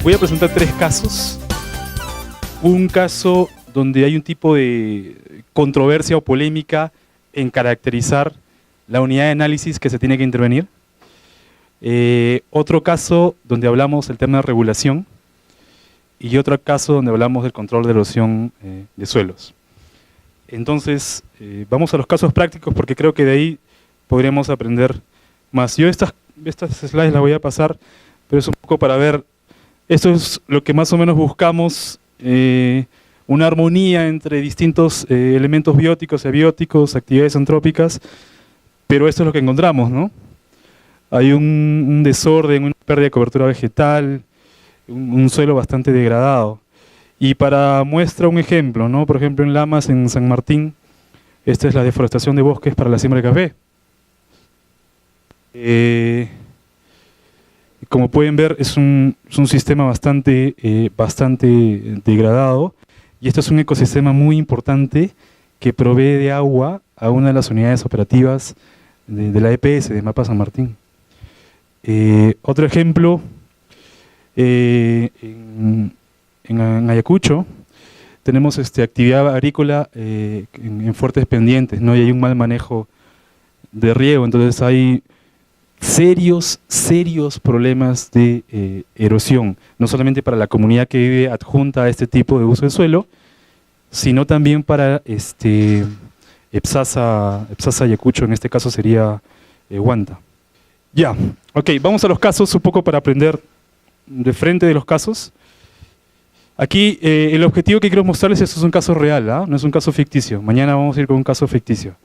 Voy a presentar 3 casos. Un caso donde hay un tipo de controversia o polémica en caracterizar la unidad de análisis que se tiene que intervenir. Otro caso donde hablamos del tema de regulación. Y otro caso donde hablamos del control de erosión de suelos. Entonces, vamos a los casos prácticos porque creo que de ahí podríamos aprender más. Yo estas slides las voy a pasar, pero es un poco para ver. Esto es lo que más o menos buscamos, una armonía entre distintos elementos bióticos y abióticos, actividades antrópicas, pero esto es lo que encontramos, ¿no? Hay un desorden, una pérdida de cobertura vegetal, un suelo bastante degradado. Y para muestra un ejemplo, ¿no? Por ejemplo en Lamas, en San Martín, esta es la deforestación de bosques para la siembra de café. Como pueden ver, es un sistema bastante degradado, y esto es un ecosistema muy importante que provee de agua a una de las unidades operativas de la EPS, de MAPA San Martín. Otro ejemplo, en Ayacucho, tenemos actividad agrícola en fuertes pendientes, ¿no? Y hay un mal manejo de riego, entonces hay serios problemas de erosión, no solamente para la comunidad que vive adjunta a este tipo de uso de suelo, sino también para EPSASA Ayacucho, en este caso sería Huanta. Ya, ok, vamos a los casos un poco para aprender de frente de los casos. Aquí el objetivo que quiero mostrarles es un caso real, ¿ah? No es un caso ficticio. Mañana vamos a ir con un caso ficticio.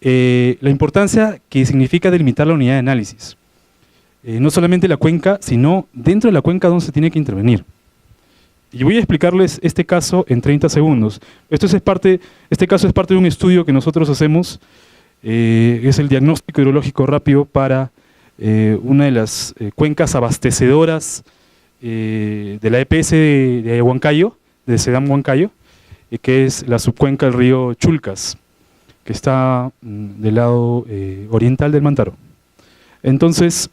La importancia que significa delimitar la unidad de análisis. No solamente la cuenca, sino dentro de la cuenca donde se tiene que intervenir. Y voy a explicarles este caso en 30 segundos. Este caso es parte de un estudio que nosotros hacemos, es el diagnóstico hidrológico rápido para una de las cuencas abastecedoras de la EPS de Huancayo, de Sedam Huancayo, que es la subcuenca del río Chulcas, que está del lado oriental del Mantaro. Entonces,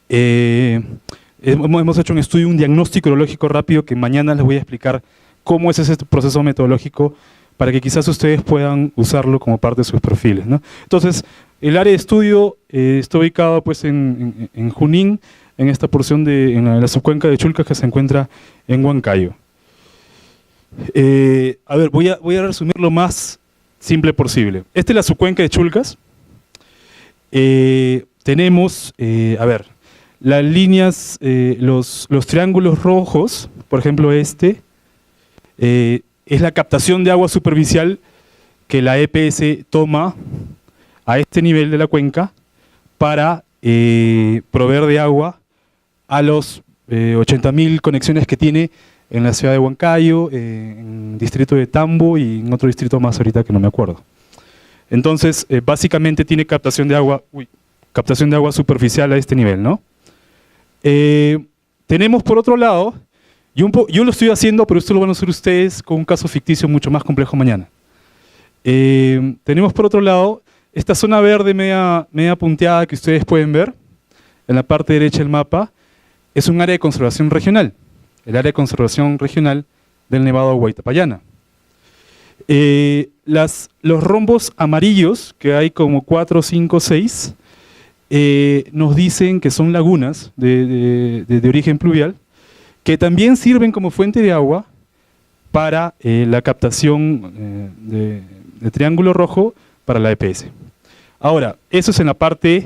hemos hecho un estudio, un diagnóstico hidrológico rápido, que mañana les voy a explicar cómo es ese proceso metodológico para que quizás ustedes puedan usarlo como parte de sus perfiles, ¿no? Entonces, el área de estudio está ubicado pues, en Junín, en esta porción en la subcuenca de Chulcas que se encuentra en Huancayo. A ver, voy a resumir lo más simple posible. Esta es la subcuenca de Chulcas. Tenemos, a ver, las líneas, los triángulos rojos, por ejemplo es la captación de agua superficial que la EPS toma a este nivel de la cuenca para proveer de agua a los 80.000 conexiones que tiene en la ciudad de Huancayo, en el distrito de Tambo y en otro distrito más ahorita que no me acuerdo. Entonces, básicamente tiene captación de agua superficial a este nivel, ¿no? Tenemos por otro lado, yo lo estoy haciendo, pero esto lo van a hacer ustedes con un caso ficticio mucho más complejo mañana. Tenemos por otro lado, esta zona verde media punteada que ustedes pueden ver, en la parte derecha del mapa, es un área de conservación regional. El área de conservación regional del Nevado de Huaytapallana. Los rombos amarillos, que hay como 4, 5, 6, nos dicen que son lagunas de origen pluvial, que también sirven como fuente de agua para la captación de triángulo rojo para la EPS. Ahora, eso es en la parte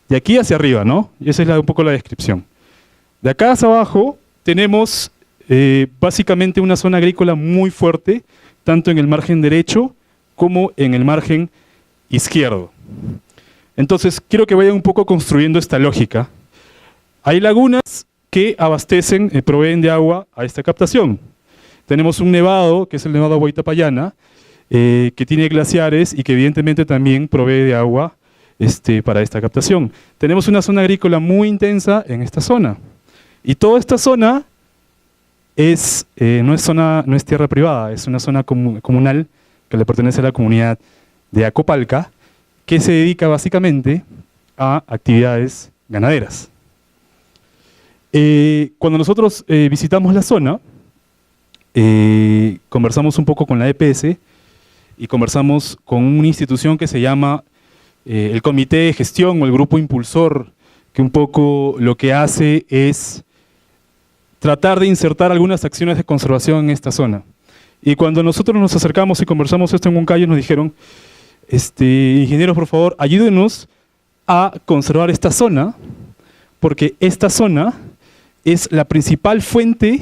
de aquí hacia arriba, ¿no? Y esa es un poco la descripción. De acá hacia abajo tenemos básicamente una zona agrícola muy fuerte, tanto en el margen derecho como en el margen izquierdo. Entonces, quiero que vayan un poco construyendo esta lógica. Hay lagunas que abastecen, proveen de agua a esta captación. Tenemos un nevado, que es el Nevado de Huaytapallana, que tiene glaciares y que evidentemente también provee de agua para esta captación. Tenemos una zona agrícola muy intensa en esta zona. Y toda esta zona no es tierra privada, es una zona comunal que le pertenece a la comunidad de Acopalca, que se dedica básicamente a actividades ganaderas. Cuando nosotros visitamos la zona, conversamos un poco con la EPS y conversamos con una institución que se llama el Comité de Gestión o el Grupo Impulsor, que un poco lo que hace es tratar de insertar algunas acciones de conservación en esta zona. Y cuando nosotros nos acercamos y conversamos esto en Huancayo, nos dijeron, ingenieros, por favor, ayúdenos a conservar esta zona, porque esta zona es la principal fuente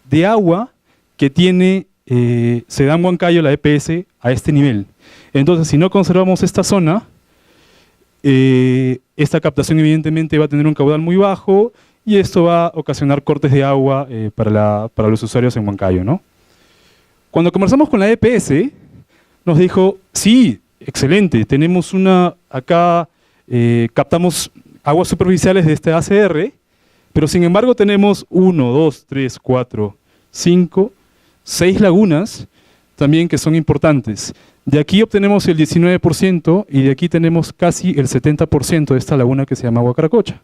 de agua que tiene SEDAM Huancayo, la EPS, a este nivel. Entonces, si no conservamos esta zona, esta captación evidentemente va a tener un caudal muy bajo y esto va a ocasionar cortes de agua para los usuarios en Huancayo, ¿no? Cuando conversamos con la EPS, nos dijo, sí, excelente, tenemos acá captamos aguas superficiales de este ACR, pero sin embargo tenemos 1, 2, 3, 4, 5, 6 lagunas también que son importantes. De aquí obtenemos el 19% y de aquí tenemos casi el 70% de esta laguna que se llama Huacaracocha.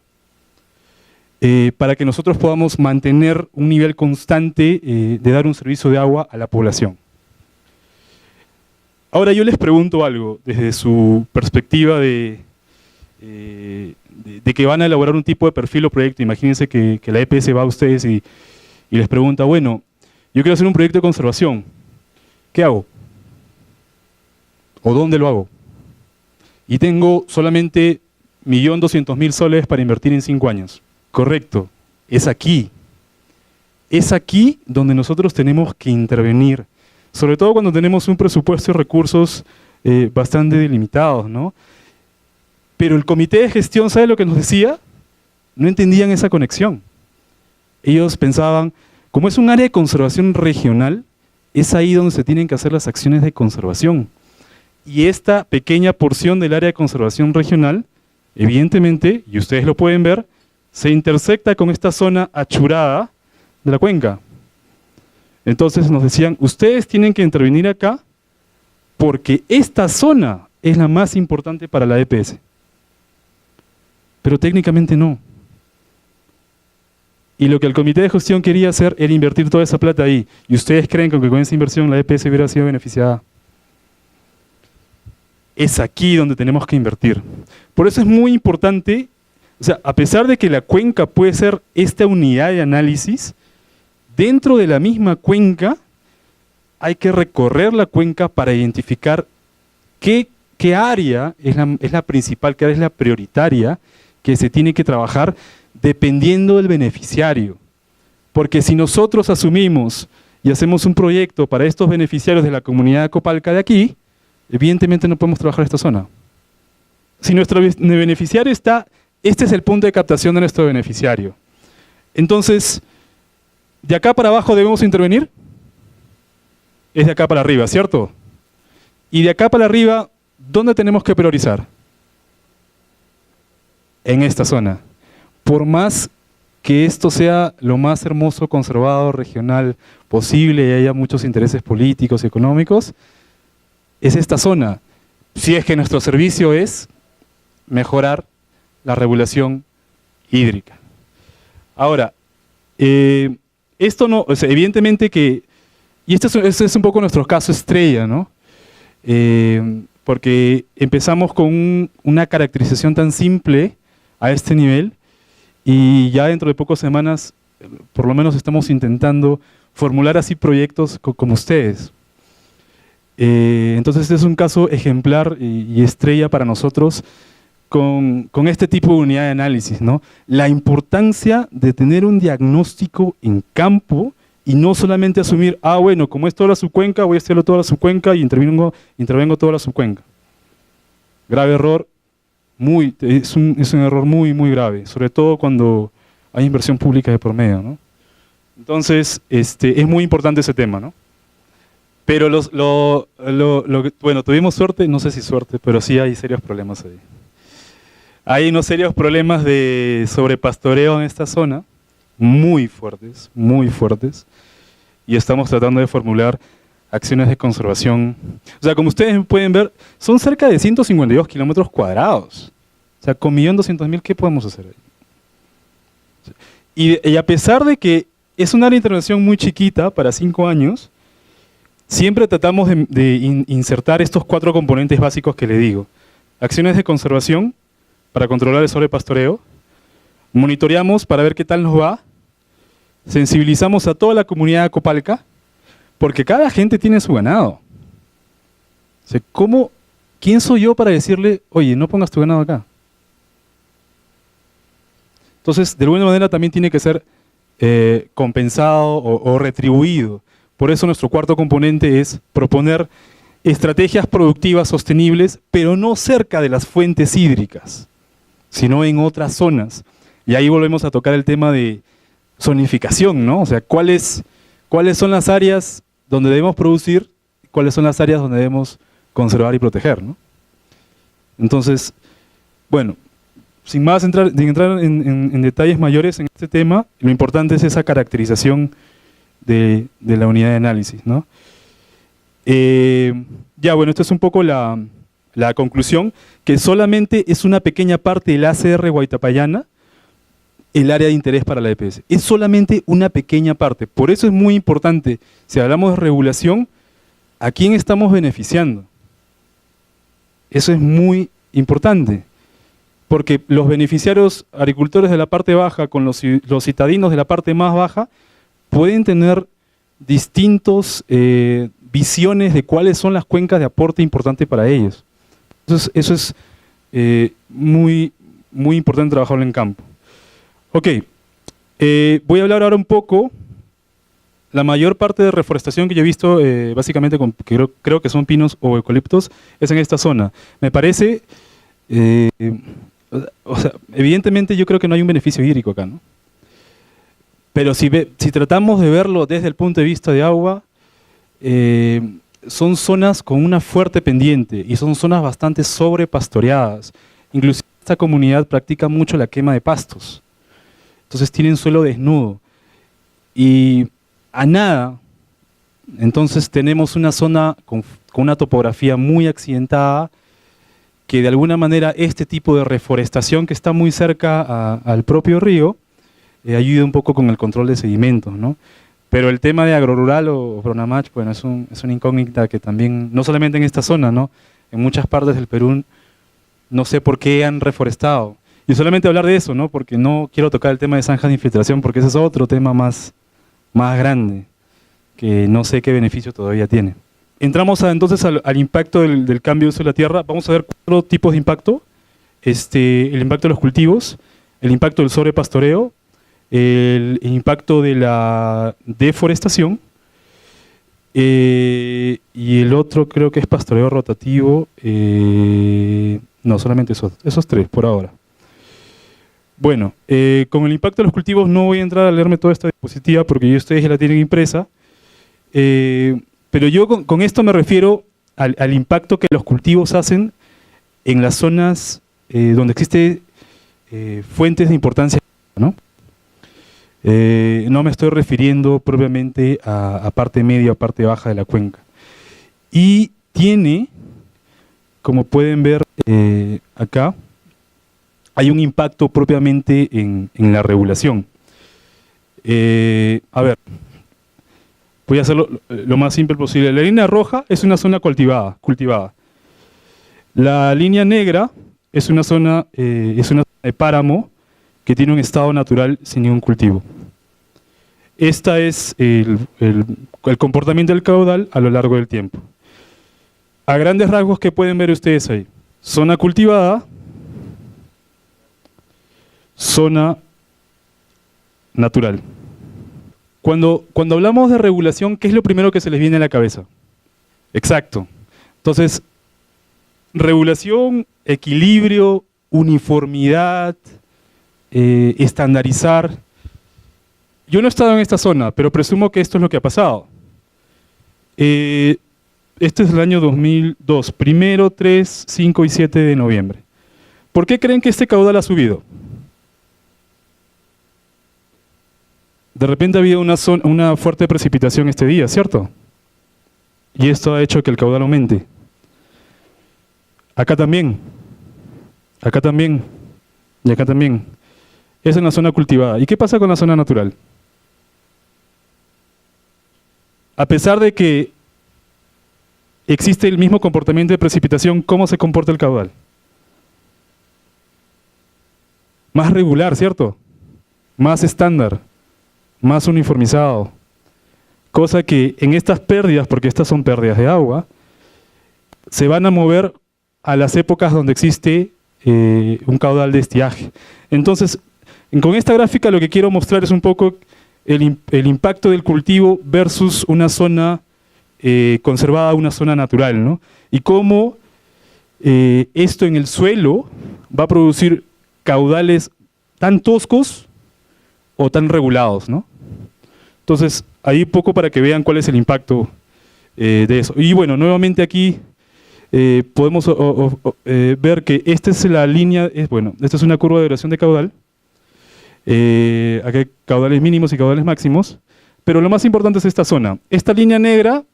Para que nosotros podamos mantener un nivel constante de dar un servicio de agua a la población. Ahora yo les pregunto algo, desde su perspectiva de que van a elaborar un tipo de perfil o proyecto. Imagínense que la EPS va a ustedes y les pregunta, bueno, yo quiero hacer un proyecto de conservación, ¿qué hago? ¿O dónde lo hago? Y tengo solamente 1.200.000 soles para invertir en 5 años. Correcto, es aquí. Es aquí donde nosotros tenemos que intervenir, sobre todo cuando tenemos un presupuesto y recursos bastante delimitados, ¿no? Pero el comité de gestión, ¿sabe lo que nos decía? No entendían esa conexión. Ellos pensaban, como es un área de conservación regional, es ahí donde se tienen que hacer las acciones de conservación. Y esta pequeña porción del área de conservación regional, evidentemente, y ustedes lo pueden ver, se intersecta con esta zona achurada de la cuenca. Entonces nos decían, ustedes tienen que intervenir acá porque esta zona es la más importante para la EPS. Pero técnicamente no. Y lo que el comité de gestión quería hacer era invertir toda esa plata ahí. ¿Y ustedes creen que con esa inversión la EPS hubiera sido beneficiada? Es aquí donde tenemos que invertir. Por eso es muy importante, o sea, a pesar de que la cuenca puede ser esta unidad de análisis, dentro de la misma cuenca hay que recorrer la cuenca para identificar qué área es la principal, qué área es la prioritaria que se tiene que trabajar dependiendo del beneficiario. Porque si nosotros asumimos y hacemos un proyecto para estos beneficiarios de la comunidad de Acopalca de aquí, evidentemente no podemos trabajar esta zona. Si nuestro beneficiario está, este es el punto de captación de nuestro beneficiario. Entonces, ¿de acá para abajo debemos intervenir? Es de acá para arriba, ¿cierto? Y de acá para arriba, ¿dónde tenemos que priorizar? En esta zona. Por más que esto sea lo más hermoso, conservado, regional posible y haya muchos intereses políticos y económicos, es esta zona. Si es que nuestro servicio es mejorar la regulación hídrica. Ahora, esto no, o sea, evidentemente que, y este es un poco nuestro caso estrella, ¿no? Porque empezamos con una caracterización tan simple a este nivel y ya dentro de pocas semanas, por lo menos estamos intentando formular así proyectos como ustedes. Entonces este es un caso ejemplar y estrella para nosotros con este tipo de unidad de análisis, ¿no? La importancia de tener un diagnóstico en campo y no solamente asumir, bueno, como es toda la subcuenca, voy a hacerlo toda la subcuenca y intervengo toda la subcuenca. Grave error, es un error muy, muy grave, sobre todo cuando hay inversión pública de por medio, ¿no? Entonces, es muy importante ese tema, ¿no? Pero bueno, tuvimos suerte, no sé si suerte, pero sí hay serios problemas ahí. Hay unos serios problemas de sobrepastoreo en esta zona, muy fuertes, y estamos tratando de formular acciones de conservación. O sea, como ustedes pueden ver, son cerca de 152 kilómetros cuadrados. O sea, con 1.200.000, ¿qué podemos hacer ahí? Y a pesar de que es un área de intervención muy chiquita para 5 años, siempre tratamos de insertar estos 4 componentes básicos que le digo. Acciones de conservación para controlar el sobrepastoreo, monitoreamos para ver qué tal nos va, sensibilizamos a toda la comunidad de Copalca, porque cada gente tiene su ganado. O sea, ¿quién soy yo para decirle, oye, no pongas tu ganado acá? Entonces, de alguna manera también tiene que ser compensado o retribuido. Por eso nuestro cuarto componente es proponer estrategias productivas sostenibles, pero no cerca de las fuentes hídricas, sino en otras zonas. Y ahí volvemos a tocar el tema de zonificación, ¿no? O sea, ¿cuáles son las áreas donde debemos producir? ¿Cuáles son las áreas donde debemos conservar y proteger, ¿no? Entonces, bueno, sin entrar en detalles mayores en este tema, lo importante es esa caracterización de la unidad de análisis, ¿no? Ya, bueno, esto es un poco la conclusión, que solamente es una pequeña parte del ACR Huaytapallana el área de interés para la EPS. Es solamente una pequeña parte. Por eso es muy importante, si hablamos de regulación, ¿a quién estamos beneficiando? Eso es muy importante, porque los beneficiarios agricultores de la parte baja con los citadinos de la parte más baja pueden tener distintas visiones de cuáles son las cuencas de aporte importante para ellos. Entonces, eso es muy importante trabajarlo en campo. Ok, voy a hablar ahora un poco. La mayor parte de reforestación que yo he visto, básicamente creo que son pinos o eucaliptos, es en esta zona. Me parece, o sea, evidentemente yo creo que no hay un beneficio hídrico acá, ¿no? Pero si tratamos de verlo desde el punto de vista de agua, son zonas con una fuerte pendiente y son zonas bastante sobrepastoreadas. Inclusive esta comunidad practica mucho la quema de pastos. Entonces tienen suelo desnudo. Y a nada, entonces tenemos una zona con una topografía muy accidentada, que de alguna manera este tipo de reforestación que está muy cerca al propio río, ayuda un poco con el control de sedimentos, ¿no? Pero el tema de agrorural o Pronamach, bueno, es una incógnita que también, no solamente en esta zona, ¿no? En muchas partes del Perú, no sé por qué han reforestado. Y solamente hablar de eso, ¿no? Porque no quiero tocar el tema de zanjas de infiltración, porque ese es otro tema más grande, que no sé qué beneficio todavía tiene. Entramos entonces al impacto del cambio de uso de la tierra. Vamos a ver 4 tipos de impacto. El impacto de los cultivos, el impacto del sobrepastoreo, el impacto de la deforestación, y el otro creo que es pastoreo rotativo. No, solamente esos 3 por ahora. Bueno, con el impacto de los cultivos no voy a entrar a leerme toda esta diapositiva porque ustedes ya la tienen impresa, pero yo con esto me refiero al impacto que los cultivos hacen en las zonas donde existen fuentes de importancia, ¿no? No me estoy refiriendo propiamente a parte media o parte baja de la cuenca. Y tiene, como pueden ver acá, hay un impacto propiamente en la regulación. A ver, voy a hacerlo lo más simple posible. La línea roja es una zona cultivada. La línea negra es una zona de páramo que tiene un estado natural sin ningún cultivo. Esta es el comportamiento del caudal a lo largo del tiempo. A grandes rasgos, ¿qué pueden ver ustedes ahí? Zona cultivada, zona natural. Cuando hablamos de regulación, ¿qué es lo primero que se les viene a la cabeza? Exacto. Entonces, regulación, equilibrio, uniformidad, estandarizar. Yo no he estado en esta zona, pero presumo que esto es lo que ha pasado. Eh, este es el año 2002, primero, 3, 5 y 7 de noviembre. ¿Por qué creen que este caudal ha subido? De repente había una fuerte precipitación este día, ¿cierto? Y esto ha hecho que el caudal aumente. Acá también, acá también, y acá también. Es en la zona cultivada. ¿Y qué pasa con la zona natural? A pesar de que existe el mismo comportamiento de precipitación, ¿cómo se comporta el caudal? Más regular, ¿cierto? Más estándar, más uniformizado. Cosa que en estas pérdidas, porque estas son pérdidas de agua, se van a mover a las épocas donde existe un caudal de estiaje. Entonces, con esta gráfica lo que quiero mostrar es un poco el impacto del cultivo versus una zona conservada, una zona natural, ¿no? Y cómo esto en el suelo va a producir caudales tan toscos o tan regulados, ¿no? Entonces, ahí poco para que vean cuál es el impacto de eso. Y bueno, nuevamente aquí podemos ver que esta es la línea, esta es una curva de duración de caudal. Aquí hay caudales mínimos y caudales máximos, pero lo más importante es esta zona. Esta línea negra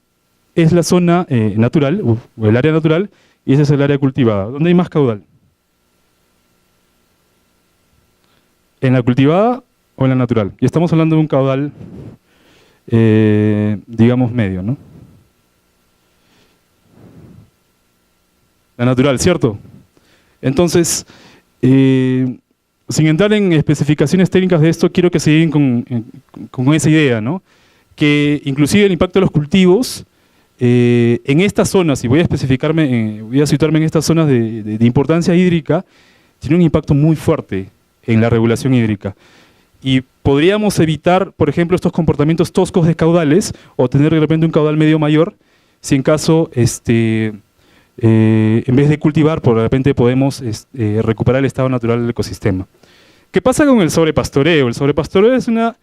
es la zona natural, o el área natural, y ese es el área cultivada. ¿Dónde hay más caudal? ¿En la cultivada o en la natural? Y estamos hablando de un caudal, digamos, medio, ¿no? La natural, ¿cierto? Entonces, sin entrar en especificaciones técnicas de esto, quiero que se lleguen con esa idea, ¿no? Que inclusive el impacto de los cultivos en estas zonas, y voy a especificarme, voy a situarme en estas zonas de importancia hídrica, tiene un impacto muy fuerte en la regulación hídrica. Y podríamos evitar, por ejemplo, estos comportamientos toscos de caudales, o tener de repente un caudal medio mayor, si en caso, en vez de cultivar, por de repente podemos recuperar el estado natural del ecosistema. ¿Qué pasa con el sobrepastoreo? El sobrepastoreo es una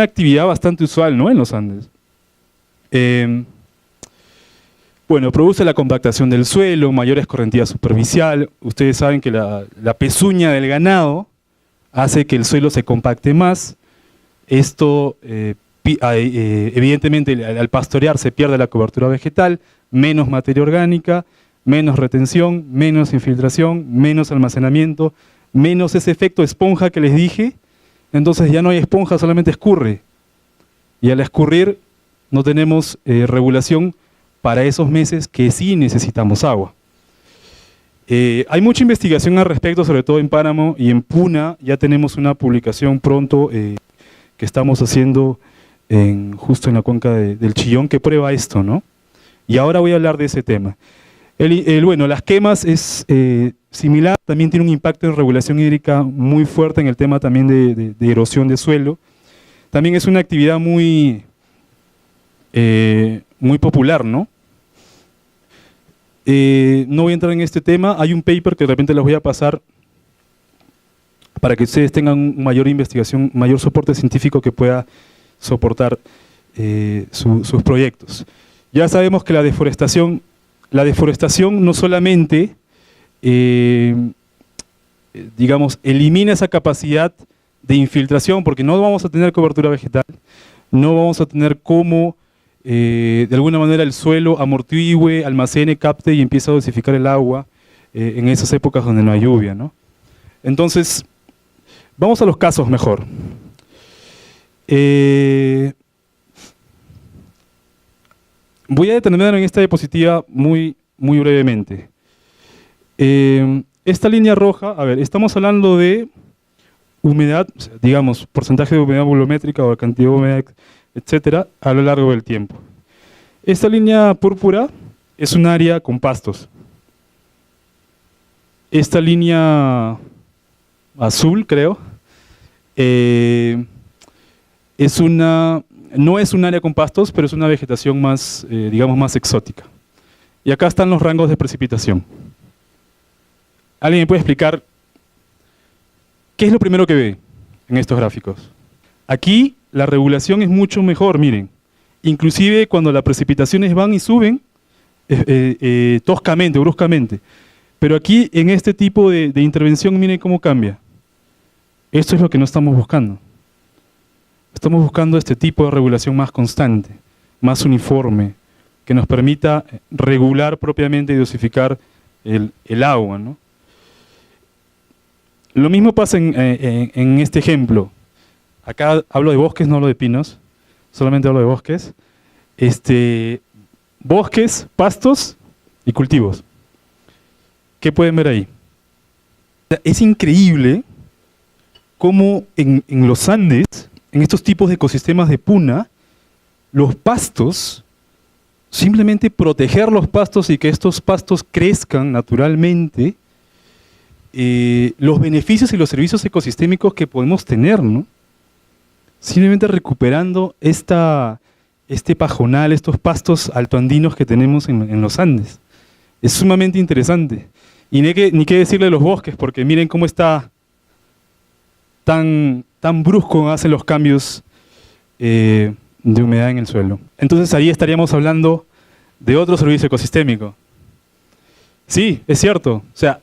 actividad bastante usual, ¿no?, en los Andes. Bueno, produce la compactación del suelo, mayor escorrentía superficial. Ustedes saben que la pezuña del ganado hace que el suelo se compacte más. Esto, evidentemente, al pastorear se pierde la cobertura vegetal, menos materia orgánica, menos retención, menos infiltración, menos almacenamiento, menos ese efecto esponja que les dije. Entonces ya no hay esponja, solamente escurre. Y al escurrir no tenemos regulación para esos meses que sí necesitamos agua. Hay mucha investigación al respecto, sobre todo en Páramo y en Puna. Ya tenemos una publicación pronto que estamos haciendo justo en la cuenca del Chillón, que prueba esto, ¿no? Y ahora voy a hablar de ese tema. Bueno, las quemas es similar, también tiene un impacto en regulación hídrica muy fuerte en el tema también de erosión de suelo. También es una actividad muy popular, ¿no? No voy a entrar en este tema, hay un paper que de repente les voy a pasar para que ustedes tengan un mayor investigación, mayor soporte científico que pueda soportar sus proyectos. Ya sabemos que la deforestación no solamente, digamos, elimina esa capacidad de infiltración, porque no vamos a tener cobertura vegetal, no vamos a tener cómo de alguna manera el suelo amortigüe, almacene, capte y empiece a dosificar el agua en esas épocas donde no hay lluvia, ¿no? Entonces, vamos a los casos mejor. Voy a detenerme en esta diapositiva muy brevemente. Esta línea roja, a ver, estamos hablando de humedad, digamos, porcentaje de humedad volumétrica o cantidad de humedad, etcétera, a lo largo del tiempo. Esta línea púrpura es un área con pastos. Esta línea azul, creo, no es un área con pastos, pero es una vegetación más, digamos, más exótica. Y acá están los rangos de precipitación. ¿Alguien me puede explicar qué es lo primero que ve en estos gráficos? Aquí la regulación es mucho mejor, miren. Inclusive cuando las precipitaciones van y suben, toscamente, bruscamente. Pero aquí, en este tipo de intervención, miren cómo cambia. Esto es lo que no estamos buscando. Estamos buscando este tipo de regulación más constante, más uniforme, que nos permita regular propiamente y dosificar el agua, ¿no? Lo mismo pasa en este ejemplo. Acá hablo de bosques, no hablo de pinos, solamente hablo de bosques. Bosques, pastos y cultivos. ¿Qué pueden ver ahí? Es increíble cómo en los Andes, en estos tipos de ecosistemas de puna, los pastos, simplemente proteger los pastos y que estos pastos crezcan naturalmente, los beneficios y los servicios ecosistémicos que podemos tener, ¿no? Simplemente recuperando este pajonal, estos pastos altoandinos que tenemos en los Andes. Es sumamente interesante. Y ni qué decirle de los bosques, porque miren cómo está tan brusco hacen los cambios de humedad en el suelo. Entonces ahí estaríamos hablando de otro servicio ecosistémico. Sí, es cierto. O sea,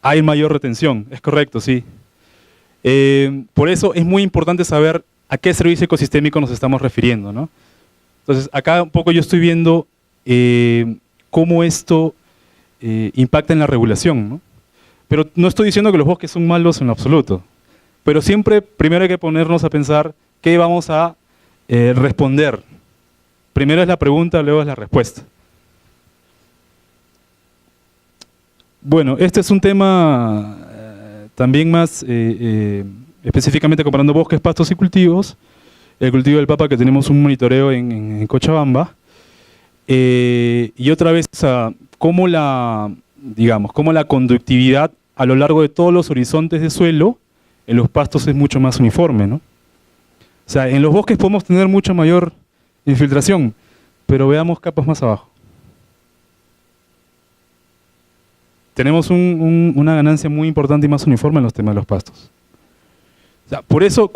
hay mayor retención, es correcto, sí. Por eso es muy importante saber a qué servicio ecosistémico nos estamos refiriendo, ¿no? Entonces, acá un poco yo estoy viendo cómo esto impacta en la regulación, ¿no? Pero no estoy diciendo que los bosques son malos en lo absoluto. Pero siempre, primero hay que ponernos a pensar qué vamos a responder. Primero es la pregunta, luego es la respuesta. Bueno, este es un tema también más específicamente comparando bosques, pastos y cultivos. El cultivo del papa, que tenemos un monitoreo en Cochabamba. Y otra vez, cómo la conductividad a lo largo de todos los horizontes de suelo en los pastos es mucho más uniforme, ¿no? O sea, en los bosques podemos tener mucha mayor infiltración, pero veamos capas más abajo. Tenemos una ganancia muy importante y más uniforme en los temas de los pastos. O sea, por eso,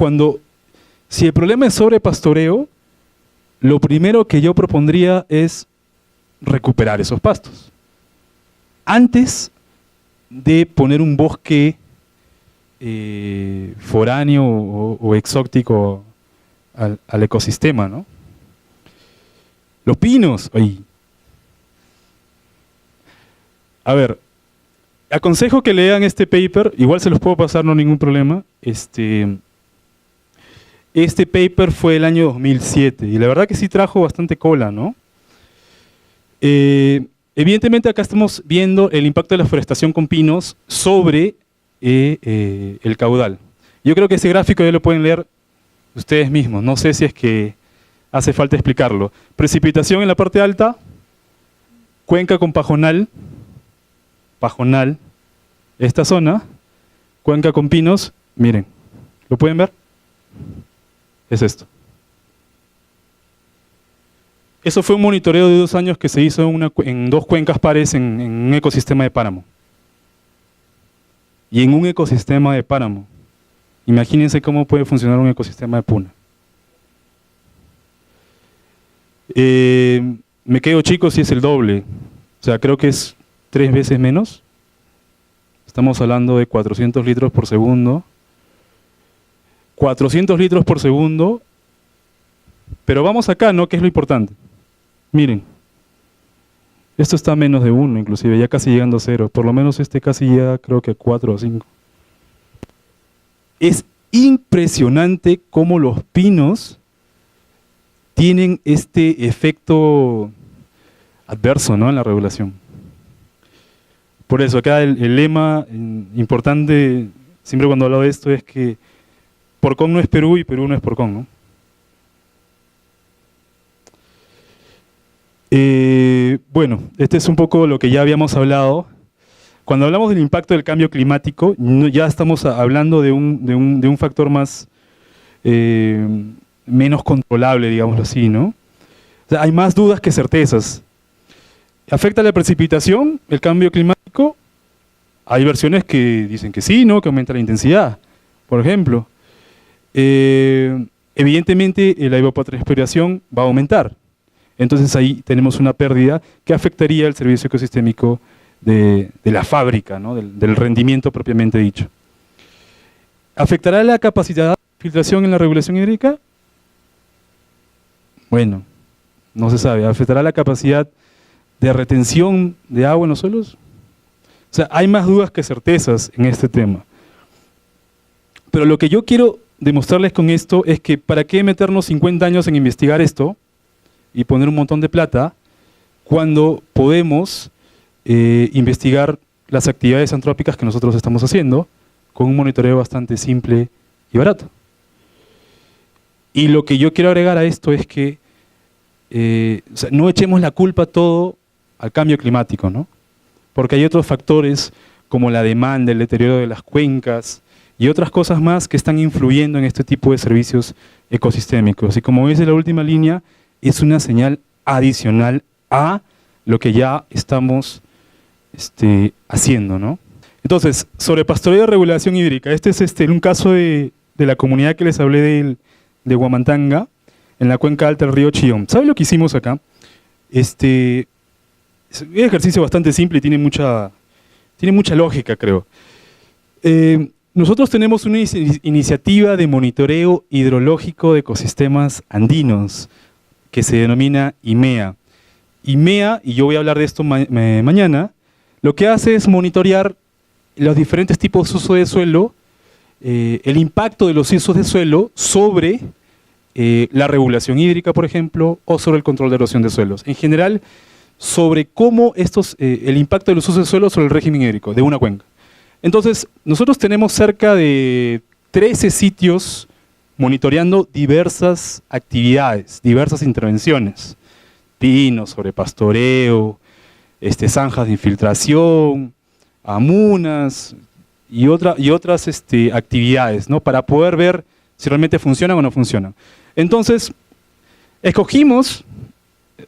si el problema es sobrepastoreo, lo primero que yo propondría es recuperar esos pastos. Antes de poner un bosque foráneo o exótico al ecosistema, ¿no? Los pinos, ay. A ver, aconsejo que lean este paper, igual se los puedo pasar, no hay ningún problema. Este paper fue el año 2007 y la verdad que sí trajo bastante cola, ¿no? Evidentemente acá estamos viendo el impacto de la forestación con pinos sobre el caudal. Yo creo que ese gráfico ya lo pueden leer ustedes mismos, no sé si es que hace falta explicarlo. Precipitación en la parte alta, cuenca con pajonal, esta zona, cuenca con pinos, miren, ¿lo pueden ver? Es esto. Eso fue un monitoreo de 2 años que se hizo en 2 cuencas pares en un ecosistema de páramo. Y en un ecosistema de páramo, imagínense cómo puede funcionar un ecosistema de puna. Me quedo chico si es el doble, o sea, creo que es 3 veces menos. Estamos hablando de 400 litros por segundo. 400 litros por segundo, pero vamos acá, ¿no? ¿Qué es lo importante? Miren, esto está a menos de 1 inclusive, ya casi llegando a 0, por lo menos este casi ya creo que 4 o 5. Es impresionante cómo los pinos tienen este efecto adverso, ¿no? En la regulación. Por eso acá el lema importante, siempre cuando hablo de esto, es que Porcón no es Perú y Perú no es Porcón, ¿no? Bueno, este es un poco lo que ya habíamos hablado. Cuando hablamos del impacto del cambio climático, ya estamos hablando de un factor más menos controlable, digámoslo así, ¿no? O sea, hay más dudas que certezas. ¿Afecta la precipitación, el cambio climático? Hay versiones que dicen que sí, ¿no? Que aumenta la intensidad, por ejemplo. evidentemente la evapotranspiración va a aumentar. Entonces ahí tenemos una pérdida que afectaría el servicio ecosistémico de la fábrica, ¿no? del rendimiento propiamente dicho. ¿Afectará la capacidad de filtración en la regulación hídrica? Bueno, no se sabe. ¿Afectará la capacidad de retención de agua en los suelos? O sea, hay más dudas que certezas en este tema. Pero lo que yo quiero demostrarles con esto es que ¿para qué meternos 50 años en investigar esto y poner un montón de plata cuando podemos investigar las actividades antrópicas que nosotros estamos haciendo con un monitoreo bastante simple y barato? Y lo que yo quiero agregar a esto es que o sea, no echemos la culpa todo al cambio climático, ¿no? Porque hay otros factores como la demanda, el deterioro de las cuencas y otras cosas más que están influyendo en este tipo de servicios ecosistémicos. Y como dice la última línea, es una señal adicional a lo que ya estamos haciendo, ¿no? Entonces, sobre pastoreo y regulación hídrica, este es un caso de la comunidad que les hablé de Huamantanga, en la cuenca alta del río Chillón. ¿Saben lo que hicimos acá? Es un ejercicio bastante simple y tiene mucha lógica, creo. Nosotros tenemos una iniciativa de monitoreo hidrológico de ecosistemas andinos que se denomina IMEA. IMEA, y yo voy a hablar de esto mañana, lo que hace es monitorear los diferentes tipos de uso de suelo, el impacto de los usos de suelo sobre la regulación hídrica, por ejemplo, o sobre el control de erosión de suelos. En general, sobre cómo el impacto de los usos de suelo sobre el régimen hídrico de una cuenca. Entonces, nosotros tenemos cerca de 13 sitios monitoreando diversas actividades, diversas intervenciones. Pinos, sobre pastoreo, zanjas de infiltración, amunas y otras actividades, ¿no? Para poder ver si realmente funcionan o no funcionan. Entonces, escogimos,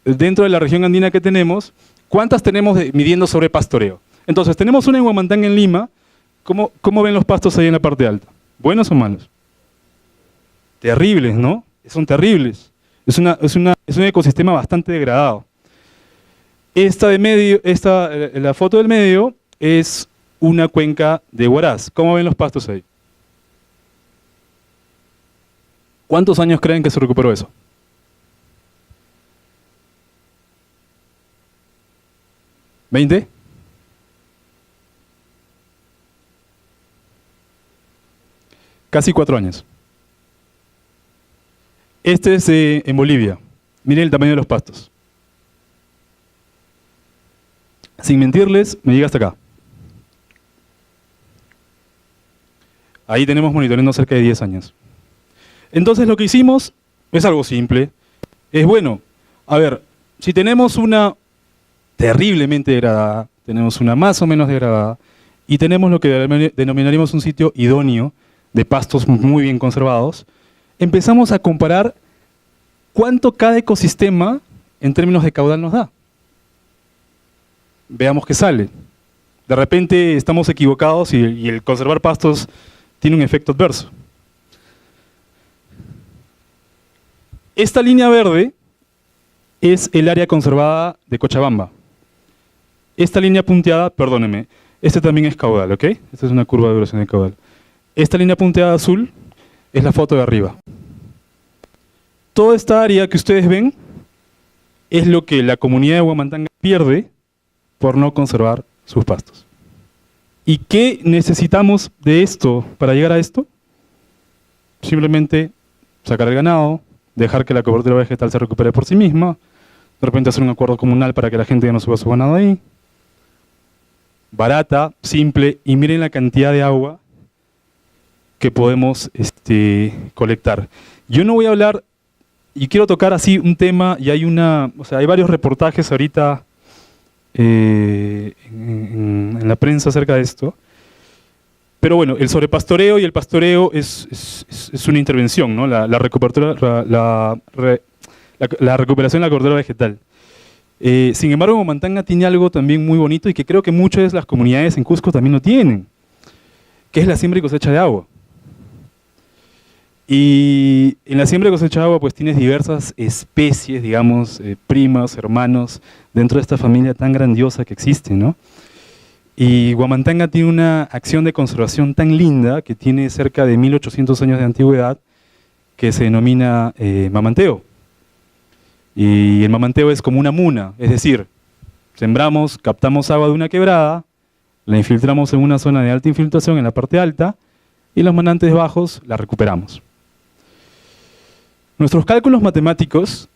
dentro de la región andina que tenemos, ¿cuántas tenemos midiendo sobre pastoreo? Entonces, tenemos una en Huamantanga, en Lima. ¿Cómo ven los pastos ahí en la parte alta? ¿Buenos o malos? Terribles, ¿no? Son terribles. Es un ecosistema bastante degradado. La foto del medio es una cuenca de Huaraz. ¿Cómo ven los pastos ahí? ¿Cuántos años creen que se recuperó eso? ¿20? Casi 4 años. Este es en Bolivia. Miren el tamaño de los pastos. Sin mentirles, me llega hasta acá. Ahí tenemos monitoreando cerca de 10 años. Entonces lo que hicimos es algo simple. Es bueno, a ver, si tenemos una terriblemente degradada, tenemos una más o menos degradada, y tenemos lo que denominaríamos un sitio idóneo, de pastos muy bien conservados, empezamos a comparar cuánto cada ecosistema en términos de caudal nos da. Veamos qué sale. De repente estamos equivocados y el conservar pastos tiene un efecto adverso. Esta línea verde es el área conservada de Cochabamba. Esta línea punteada, perdónenme, este también es caudal, ¿ok? Esta es una curva de duración de caudal. Esta línea punteada azul es la foto de arriba. Toda esta área que ustedes ven es lo que la comunidad de Huamantanga pierde por no conservar sus pastos. ¿Y qué necesitamos de esto para llegar a esto? Simplemente sacar el ganado, dejar que la cobertura vegetal se recupere por sí misma, de repente hacer un acuerdo comunal para que la gente ya no suba su ganado ahí. Barata, simple, y miren la cantidad de agua que podemos colectar. Yo no voy a hablar, y quiero tocar así un tema, y hay varios reportajes ahorita en la prensa acerca de esto, pero bueno, el sobrepastoreo y el pastoreo es una intervención, ¿no? La recuperación de la cobertura vegetal. Sin embargo, Huamantanga tiene algo también muy bonito y que creo que muchas de las comunidades en Cusco también lo tienen, que es la siembra y cosecha de agua. Y en la siembra y cosecha de agua pues tienes diversas especies, digamos, primas, hermanos, dentro de esta familia tan grandiosa que existe, ¿no? Y Huamantanga tiene una acción de conservación tan linda que tiene cerca de 1800 años de antigüedad que se denomina mamanteo. Y el mamanteo es como una muna, es decir, sembramos, captamos agua de una quebrada, la infiltramos en una zona de alta infiltración en la parte alta y los manantes bajos la recuperamos. Nuestros cálculos matemáticos,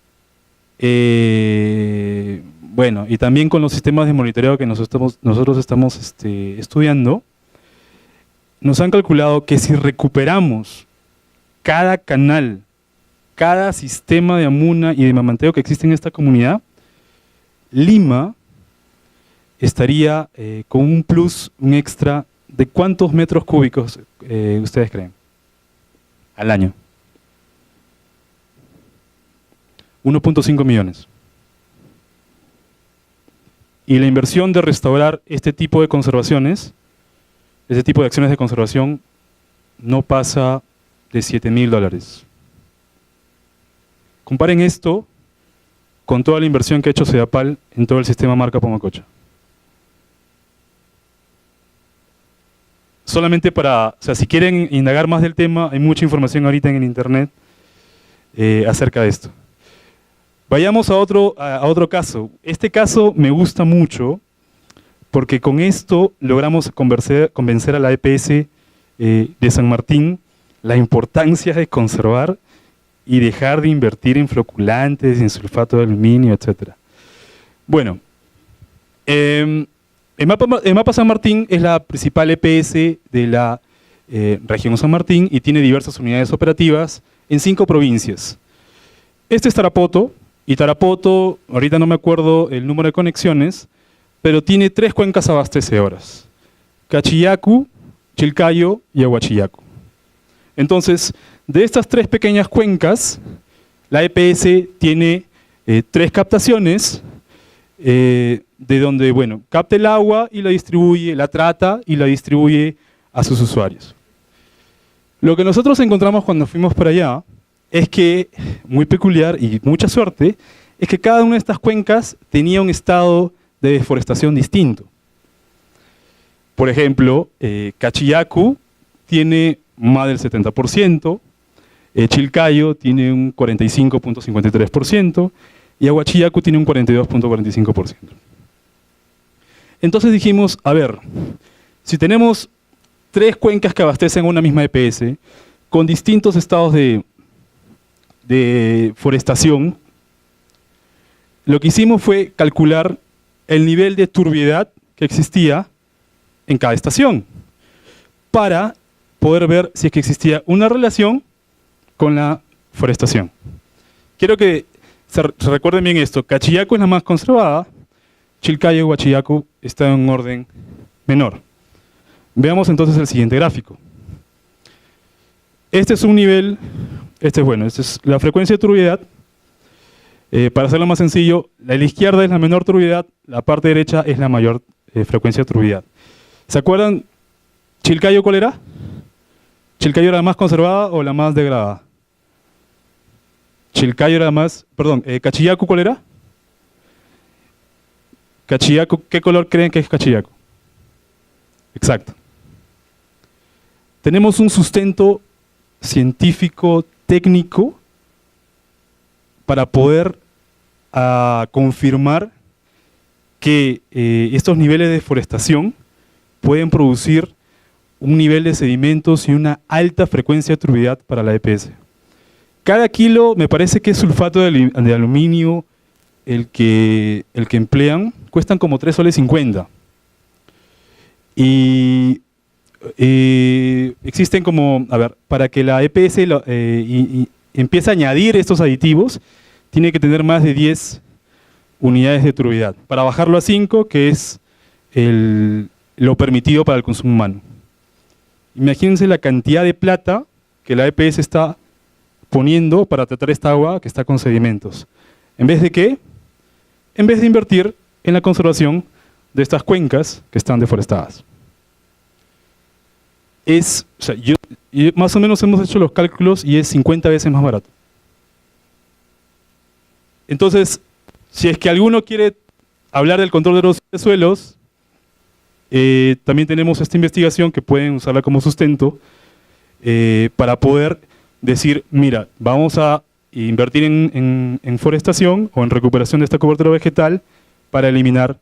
bueno, y también con los sistemas de monitoreo que nosotros estamos estudiando, nos han calculado que si recuperamos cada canal, cada sistema de amuna y de mamanteo que existe en esta comunidad, Lima estaría con un plus, un extra, ¿de cuántos metros cúbicos ustedes creen? Al año. 1.5 millones. Y la inversión de restaurar este tipo de conservaciones, este tipo de acciones de conservación, no pasa de $7.000. Comparen esto con toda la inversión que ha hecho Sedapal en todo el sistema Marca Pumacocha. Solamente para, o sea, si quieren indagar más del tema, hay mucha información ahorita en el internet acerca de esto. Vayamos a otro caso. Este caso me gusta mucho porque con esto logramos convencer a la EPS de San Martín la importancia de conservar y dejar de invertir en floculantes, en sulfato de aluminio, etc. Bueno, el Mapa San Martín es la principal EPS de la región San Martín y tiene diversas unidades operativas en 5 provincias. Este es Tarapoto, y Tarapoto, ahorita no me acuerdo el número de conexiones, pero tiene 3 cuencas abastecedoras: Cachiyacu, Chilcayo y Ahuachillaco. Entonces, de estas 3 pequeñas cuencas, la EPS tiene 3 captaciones, de donde, bueno, capta el agua y la distribuye, la trata y la distribuye a sus usuarios. Lo que nosotros encontramos cuando fuimos por allá es que, muy peculiar y mucha suerte, es que cada una de estas cuencas tenía un estado de deforestación distinto. Por ejemplo, Cachiyacu tiene más del 70%, Chilcayo tiene un 45.53% y Ahuachillaco tiene un 42.45%. Entonces dijimos, a ver, si tenemos 3 cuencas que abastecen una misma EPS, con distintos estados de forestación, lo que hicimos fue calcular el nivel de turbiedad que existía en cada estación, para poder ver si es que existía una relación con la forestación. Quiero que se recuerden bien esto: Cachiyacu es la más conservada, Chilcayo y Huachillaco están en un orden menor. Veamos entonces el siguiente gráfico. Este es un nivel, esta es la frecuencia de turbiedad. Para hacerlo más sencillo, la izquierda es la menor turbiedad, la parte derecha es la mayor frecuencia de turbiedad. ¿Se acuerdan Chilcayo cuál era? ¿Chilcayo era la más conservada o la más degradada? Chilcayo era la más, perdón, ¿Cachiyacu cuál era? Cachiyacu, ¿qué color creen que es Cachiyacu? Exacto. Tenemos un sustento científico, técnico, para poder confirmar que estos niveles de deforestación pueden producir un nivel de sedimentos y una alta frecuencia de turbiedad para la EPS. Cada kilo, me parece que es sulfato de aluminio, el que emplean, cuestan como 3,50 soles. Y existen como, a ver, para que la EPS empiece a añadir estos aditivos, tiene que tener más de 10 unidades de turbiedad, para bajarlo a 5, que es lo permitido para el consumo humano. Imagínense la cantidad de plata que la EPS está poniendo para tratar esta agua que está con sedimentos. ¿En vez de qué? En vez de invertir en la conservación de estas cuencas que están deforestadas. Y más o menos hemos hecho los cálculos y es 50 veces más barato. Entonces, si es que alguno quiere hablar del control de erosión de suelos, también tenemos esta investigación que pueden usarla como sustento para poder decir, mira, vamos a invertir en forestación o en recuperación de esta cobertura vegetal para eliminar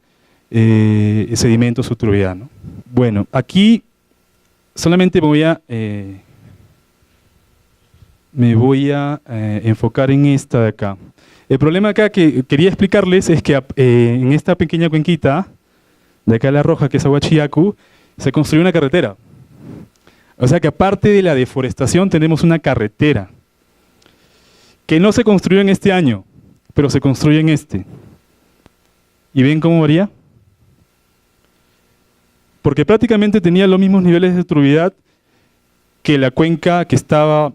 sedimentos o turbidez, ¿no? Bueno, aquí solamente me voy a enfocar en esta de acá. El problema acá que quería explicarles es que en esta pequeña cuenquita, de acá a la roja, que es Aguachiacu, se construyó una carretera. O sea que aparte de la deforestación tenemos una carretera que no se construyó en este año, pero se construyó en este. ¿Y ven cómo varía? Porque prácticamente tenía los mismos niveles de turbidez que la cuenca que estaba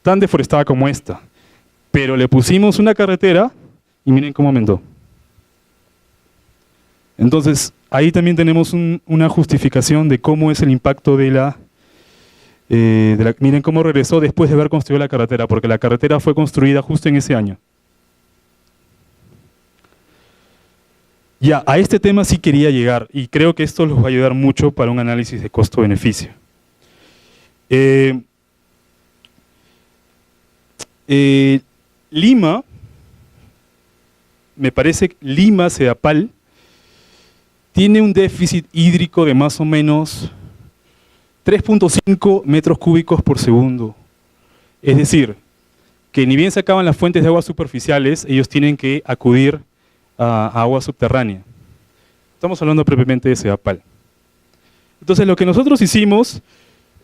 tan deforestada como esta. Pero le pusimos una carretera y miren cómo aumentó. Entonces, ahí también tenemos una justificación de cómo es el impacto miren cómo regresó después de haber construido la carretera, porque la carretera fue construida justo en ese año. Ya, a este tema sí quería llegar, y creo que esto los va a ayudar mucho para un análisis de costo-beneficio. Lima, me parece Lima, Sedapal, tiene un déficit hídrico de más o menos 3.5 metros cúbicos por segundo. Es decir, que ni bien se acaban las fuentes de aguas superficiales, ellos tienen que acudir a agua subterránea. Estamos hablando propiamente de Sedapal. Entonces lo que nosotros hicimos,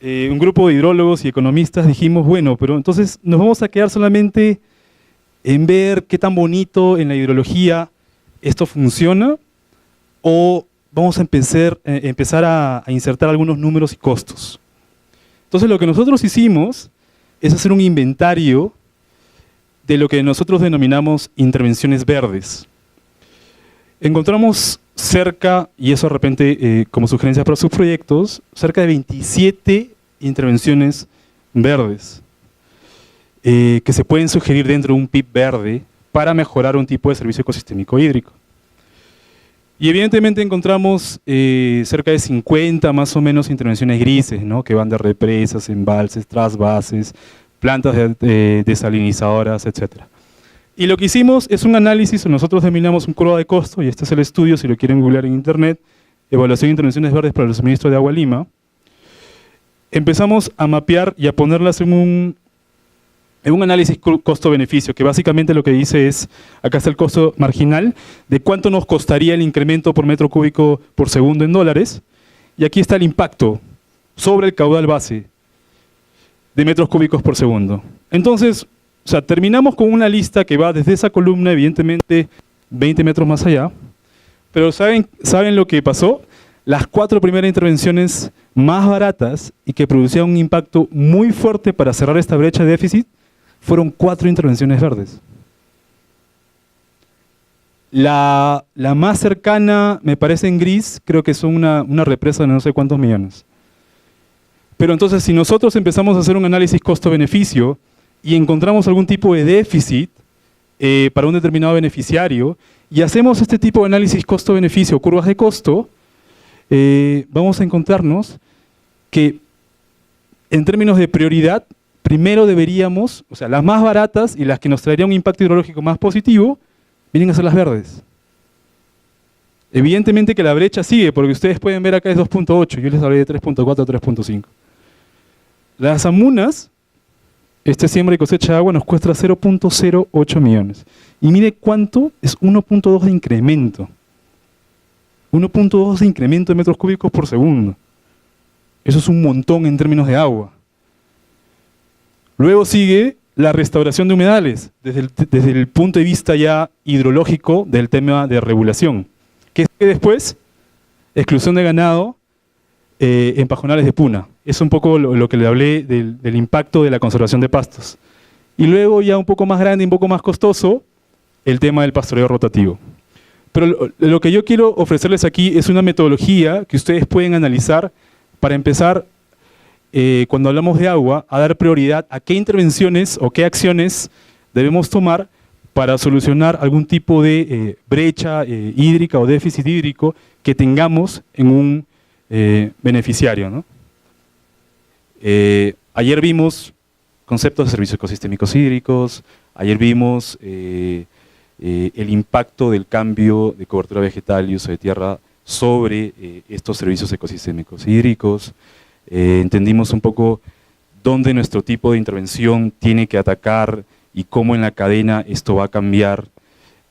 un grupo de hidrólogos y economistas, dijimos, bueno, pero entonces nos vamos a quedar solamente en ver qué tan bonito en la hidrología esto funciona, o vamos a empezar a insertar algunos números y costos. Entonces lo que nosotros hicimos es hacer un inventario de lo que nosotros denominamos intervenciones verdes. Encontramos cerca, y eso de repente como sugerencia para sus proyectos, cerca de 27 intervenciones verdes que se pueden sugerir dentro de un PIB verde para mejorar un tipo de servicio ecosistémico hídrico. Y evidentemente encontramos cerca de 50 más o menos intervenciones grises, ¿no? Que van de represas, embalses, trasvases, plantas desalinizadoras, etc. Y lo que hicimos es un análisis, nosotros denominamos un curva de costo, y este es el estudio, si lo quieren googlear en internet, Evaluación de Intervenciones Verdes para el Suministro de Agua Lima. Empezamos a mapear y a ponerlas en un análisis costo-beneficio, que básicamente lo que dice es, acá está el costo marginal, de cuánto nos costaría el incremento por metro cúbico por segundo en dólares, y aquí está el impacto sobre el caudal base de metros cúbicos por segundo. Entonces, o sea, terminamos con una lista que va desde esa columna, evidentemente 20 metros más allá, pero ¿saben lo que pasó? Las 4 primeras intervenciones más baratas y que producían un impacto muy fuerte para cerrar esta brecha de déficit, fueron 4 intervenciones verdes. La más cercana, me parece en gris, creo que son una represa de no sé cuántos millones. Pero entonces, si nosotros empezamos a hacer un análisis costo-beneficio y encontramos algún tipo de déficit para un determinado beneficiario, y hacemos este tipo de análisis costo-beneficio, curvas de costo, vamos a encontrarnos que en términos de prioridad, primero deberíamos, o sea, las más baratas y las que nos traerían un impacto hidrológico más positivo, vienen a ser las verdes. Evidentemente que la brecha sigue, porque ustedes pueden ver acá es 2.8, yo les hablé de 3.4 a 3.5. Las amunas, este siembra y cosecha de agua nos cuesta 0.08 millones. Y mire cuánto es 1.2 de incremento. 1.2 de incremento de metros cúbicos por segundo. Eso es un montón en términos de agua. Luego sigue la restauración de humedales, desde el punto de vista ya hidrológico del tema de regulación. ¿Qué sigue después? Exclusión de ganado en pajonales de puna. Es un poco lo que le hablé del impacto de la conservación de pastos. Y luego ya un poco más grande, un poco más costoso, el tema del pastoreo rotativo. Pero lo que yo quiero ofrecerles aquí es una metodología que ustedes pueden analizar para empezar cuando hablamos de agua, a dar prioridad a qué intervenciones o qué acciones debemos tomar para solucionar algún tipo de brecha hídrica o déficit hídrico que tengamos en un beneficiario, ¿no? Ayer vimos conceptos de servicios ecosistémicos hídricos, ayer vimos el impacto del cambio de cobertura vegetal y uso de tierra sobre estos servicios ecosistémicos hídricos. Entendimos un poco dónde nuestro tipo de intervención tiene que atacar y cómo en la cadena esto va a cambiar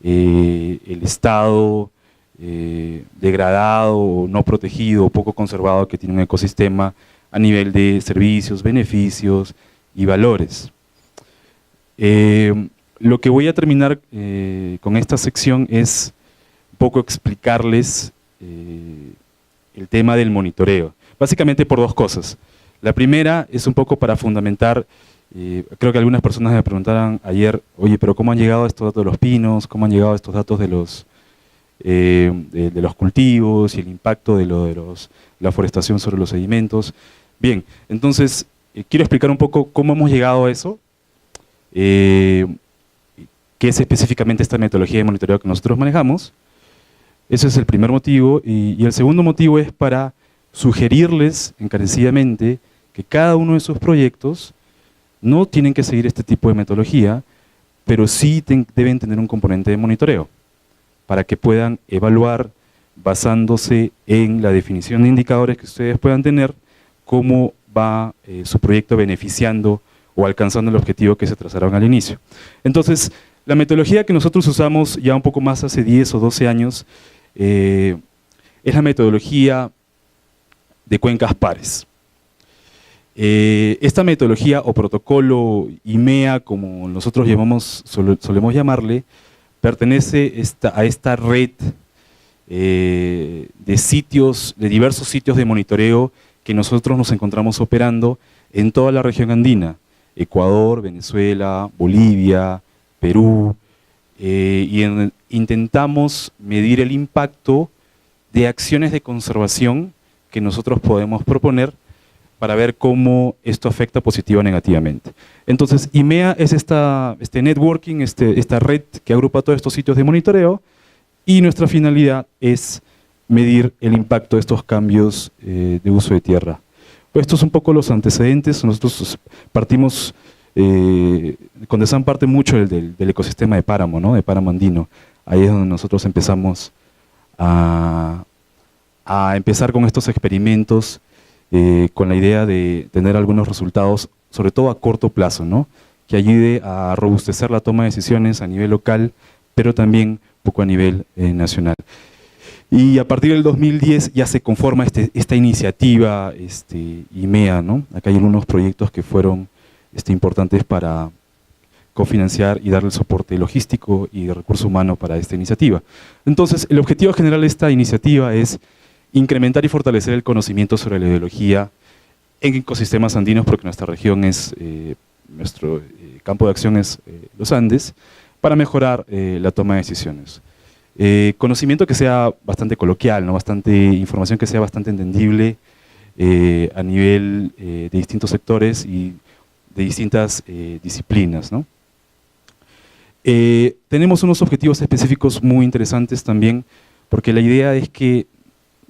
el estado degradado o no protegido o poco conservado que tiene un ecosistema a nivel de servicios, beneficios y valores. Lo que voy a terminar con esta sección es un poco explicarles el tema del monitoreo, básicamente por dos cosas. La primera es un poco para fundamentar, creo que algunas personas me preguntaron ayer, oye, pero ¿cómo han llegado a estos datos de los pinos? ¿Cómo han llegado a estos datos de los cultivos y el impacto de la forestación sobre los sedimentos? Bien, entonces quiero explicar un poco cómo hemos llegado a eso, qué es específicamente esta metodología de monitoreo que nosotros manejamos. Ese es el primer motivo, y el segundo motivo es para sugerirles encarecidamente que cada uno de sus proyectos no tienen que seguir este tipo de metodología, pero sí deben tener un componente de monitoreo, para que puedan evaluar, basándose en la definición de indicadores que ustedes puedan tener, cómo va su proyecto beneficiando o alcanzando el objetivo que se trazaron al inicio. Entonces, la metodología que nosotros usamos ya un poco más hace 10 o 12 años es la metodología de cuencas pares. Esta metodología o protocolo IMEA, como nosotros solemos llamarle, pertenece a esta red de diversos sitios de monitoreo que nosotros nos encontramos operando en toda la región andina, Ecuador, Venezuela, Bolivia, Perú, intentamos medir el impacto de acciones de conservación que nosotros podemos proponer para ver cómo esto afecta positiva o negativamente. Entonces, IMEA es este networking, esta red que agrupa todos estos sitios de monitoreo, y nuestra finalidad es medir el impacto de estos cambios de uso de tierra. Pues estos son un poco los antecedentes. Nosotros partimos, Condesan parte mucho del ecosistema de páramo, ¿no? De páramo andino. Ahí es donde nosotros empezamos a empezar con estos experimentos, con la idea de tener algunos resultados, sobre todo a corto plazo, ¿no? Que ayude a robustecer la toma de decisiones a nivel local, pero también un poco a nivel nacional. Y a partir del 2010 ya se conforma esta iniciativa IMEA, ¿no? Acá hay algunos proyectos que fueron importantes para cofinanciar y darle el soporte logístico y de recurso humano para esta iniciativa. Entonces, el objetivo general de esta iniciativa es incrementar y fortalecer el conocimiento sobre la hidrología en ecosistemas andinos, porque nuestra región nuestro campo de acción es los Andes, para mejorar la toma de decisiones. Conocimiento que sea bastante coloquial, ¿no? Información que sea bastante entendible a nivel de distintos sectores y de distintas disciplinas, ¿no? Tenemos unos objetivos específicos muy interesantes también, porque la idea es que,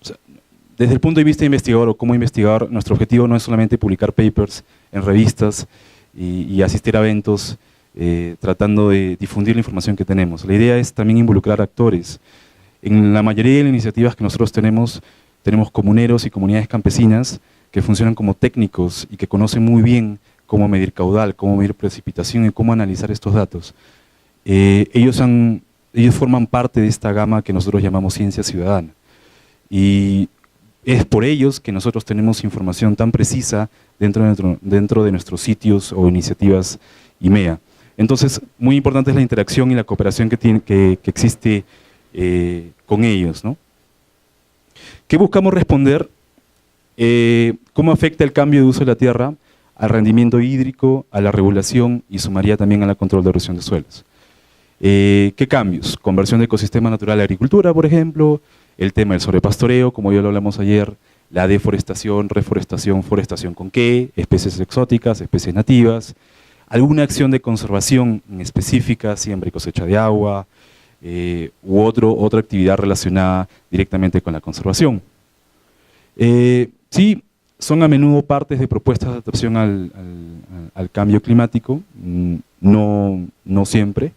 o sea, desde el punto de vista de investigador o como investigador, nuestro objetivo no es solamente publicar papers en revistas y asistir a eventos tratando de difundir la información que tenemos. La idea es también involucrar actores. En la mayoría de las iniciativas que nosotros tenemos comuneros y comunidades campesinas que funcionan como técnicos y que conocen muy bien cómo medir caudal, cómo medir precipitación y cómo analizar estos datos. Ellos forman parte de esta gama que nosotros llamamos ciencia ciudadana. Y es por ellos que nosotros tenemos información tan precisa dentro de nuestros sitios o iniciativas IMEA. Entonces, muy importante es la interacción y la cooperación que existe con ellos, ¿no? ¿Qué buscamos responder? ¿Cómo afecta el cambio de uso de la tierra al rendimiento hídrico, a la regulación y sumaría también al control de erosión de suelos? ¿Qué cambios? Conversión de ecosistema natural a agricultura, por ejemplo, el tema del sobrepastoreo, como ya lo hablamos ayer, la deforestación, reforestación, forestación con qué, especies exóticas, especies nativas, alguna acción de conservación en específica, siembra y cosecha de agua, u otra actividad relacionada directamente con la conservación. Sí, son a menudo partes de propuestas de adaptación al cambio climático, no siempre,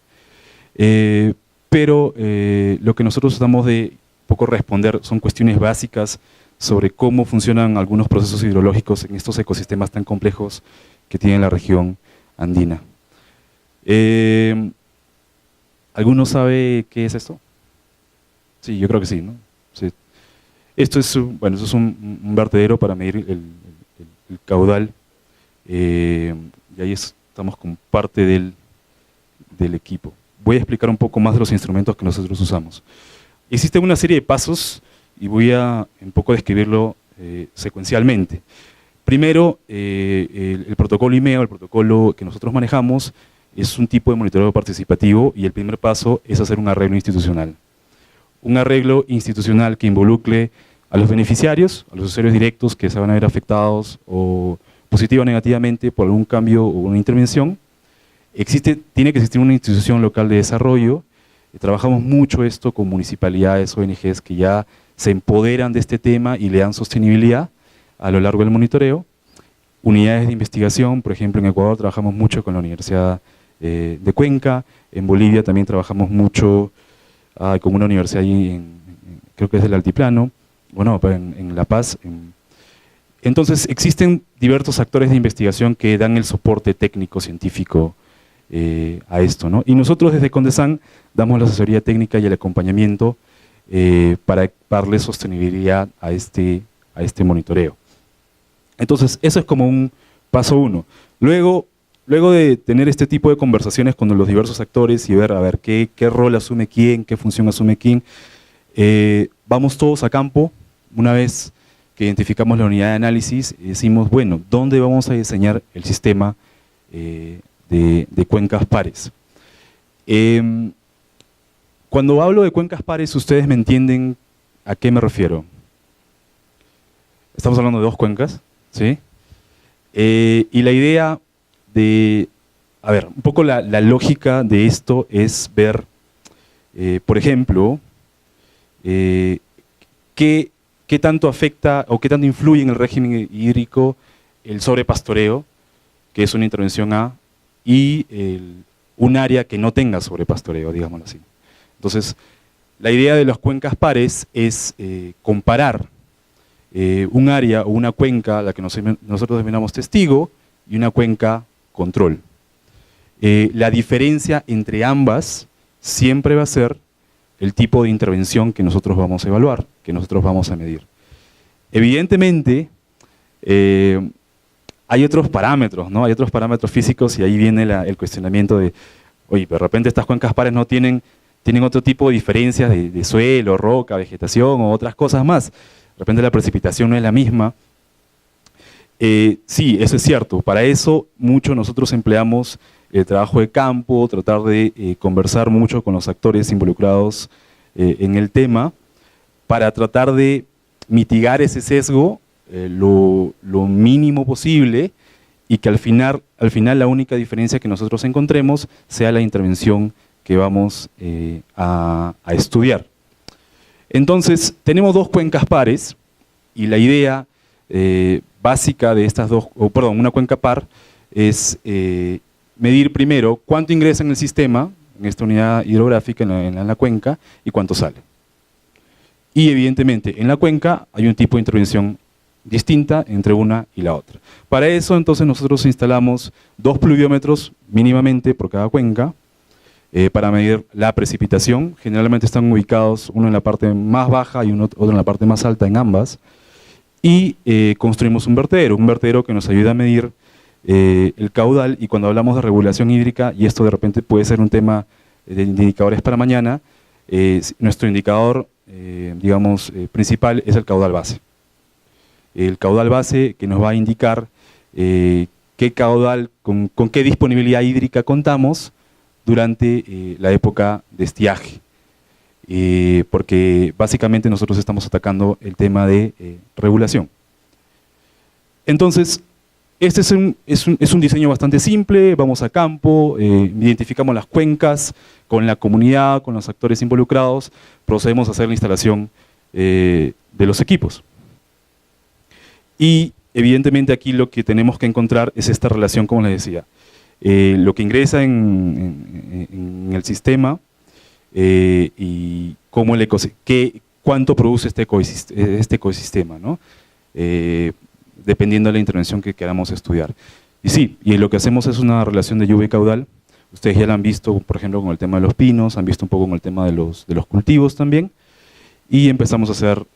pero lo que nosotros tratamos de poco responder son cuestiones básicas sobre cómo funcionan algunos procesos hidrológicos en estos ecosistemas tan complejos que tiene la región andina. ¿Alguno sabe qué es esto? Sí, yo creo que sí, ¿no? Sí. Esto es, bueno, esto es un vertedero para medir el caudal, y ahí estamos como parte del equipo. Voy a explicar un poco más de los instrumentos que nosotros usamos. Existe una serie de pasos y voy a un poco describirlo secuencialmente. Primero, el protocolo IMEO, el protocolo que nosotros manejamos, es un tipo de monitoreo participativo y el primer paso es hacer un arreglo institucional. Un arreglo institucional que involucre a los beneficiarios, a los usuarios directos que se van a ver afectados o positiva o negativamente por algún cambio o una intervención. Tiene que existir una institución local de desarrollo. Trabajamos mucho esto con municipalidades, ONGs que ya se empoderan de este tema y le dan sostenibilidad a lo largo del monitoreo. Unidades de investigación, por ejemplo en Ecuador trabajamos mucho con la Universidad de Cuenca, en Bolivia también trabajamos mucho con una universidad ahí, creo que es del Altiplano, bueno, en La Paz. Entonces existen diversos actores de investigación que dan el soporte técnico, científico a esto, ¿no? Y nosotros desde Condesan damos la asesoría técnica y el acompañamiento para darle sostenibilidad a este monitoreo. Entonces, eso es como un paso uno. Luego de tener este tipo de conversaciones con los diversos actores y ver, a ver, qué rol asume quién, qué función asume quién, vamos todos a campo. Una vez que identificamos la unidad de análisis, decimos, bueno, ¿dónde vamos a diseñar el sistema de cuencas pares? Cuando hablo de cuencas pares, ustedes me entienden a qué me refiero. Estamos hablando de dos cuencas, ¿sí? Y la idea a ver, un poco la lógica de esto es ver, por ejemplo, qué tanto afecta o qué tanto influye en el régimen hídrico el sobrepastoreo, que es una intervención A, y un área que no tenga sobrepastoreo, digámoslo así. Entonces, la idea de las cuencas pares es comparar un área o una cuenca, la que nosotros denominamos testigo, y una cuenca control. La diferencia entre ambas siempre va a ser el tipo de intervención que nosotros vamos a evaluar, que nosotros vamos a medir. Evidentemente, hay otros parámetros, ¿no? Hay otros parámetros físicos y ahí viene el cuestionamiento de, oye, de repente estas cuencas pares no tienen otro tipo de diferencias de suelo, roca, vegetación o otras cosas más. De repente la precipitación no es la misma. Sí, eso es cierto. Para eso mucho nosotros empleamos el trabajo de campo, tratar de conversar mucho con los actores involucrados en el tema para tratar de mitigar ese sesgo lo mínimo posible y que al final la única diferencia que nosotros encontremos sea la intervención que vamos a estudiar. Entonces, tenemos dos cuencas pares y la idea básica de estas dos, una cuenca par es medir primero cuánto ingresa en el sistema, en esta unidad hidrográfica, en la cuenca, y cuánto sale. Y evidentemente, en la cuenca hay un tipo de intervención distinta entre una y la otra. Para eso, entonces, nosotros instalamos 2 pluviómetros mínimamente por cada cuenca, para medir la precipitación. Generalmente están ubicados uno en la parte más baja y otro en la parte más alta en ambas. Y construimos un vertedero que nos ayuda a medir el caudal, y cuando hablamos de regulación hídrica, y esto de repente puede ser un tema de indicadores para mañana, nuestro indicador, principal es el caudal base. El caudal base que nos va a indicar qué caudal, con qué disponibilidad hídrica contamos durante la época de estiaje. porque básicamente nosotros estamos atacando el tema de regulación. Entonces, este es un diseño bastante simple, vamos a campo, identificamos las cuencas con la comunidad, con los actores involucrados, procedemos a hacer la instalación de los equipos. Y evidentemente aquí lo que tenemos que encontrar es esta relación, como les decía, lo que ingresa en el sistema y cómo cuánto produce este ecosistema, ¿no? Dependiendo de la intervención que queramos estudiar. Y sí, y lo que hacemos es una relación de lluvia y caudal. Ustedes ya la han visto, por ejemplo, con el tema de los pinos, han visto un poco con el tema de los cultivos también, y empezamos a hacer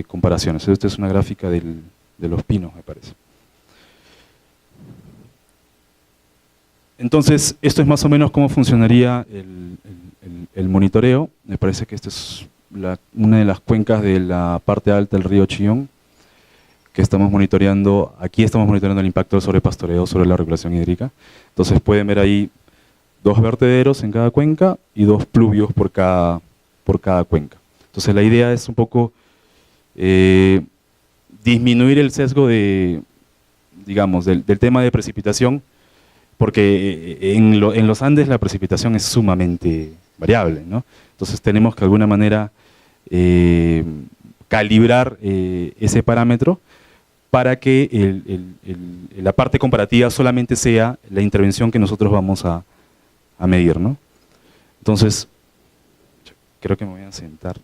comparaciones. Esta es una gráfica de los pinos, me parece. Entonces, esto es más o menos cómo funcionaría el monitoreo. Me parece que esta es una de las cuencas de la parte alta del río Chillón, que estamos monitoreando. Aquí estamos monitoreando el impacto del sobrepastoreo sobre la regulación hídrica. Entonces pueden ver ahí 2 vertederos en cada cuenca y 2 pluvios por cada cuenca. Entonces la idea es un poco disminuir el sesgo digamos, del tema de precipitación, porque en los Andes la precipitación es sumamente variable, ¿no? Entonces tenemos que de alguna manera calibrar ese parámetro para que la parte comparativa solamente sea la intervención que nosotros vamos a medir, ¿no? Entonces, creo que me voy a sentar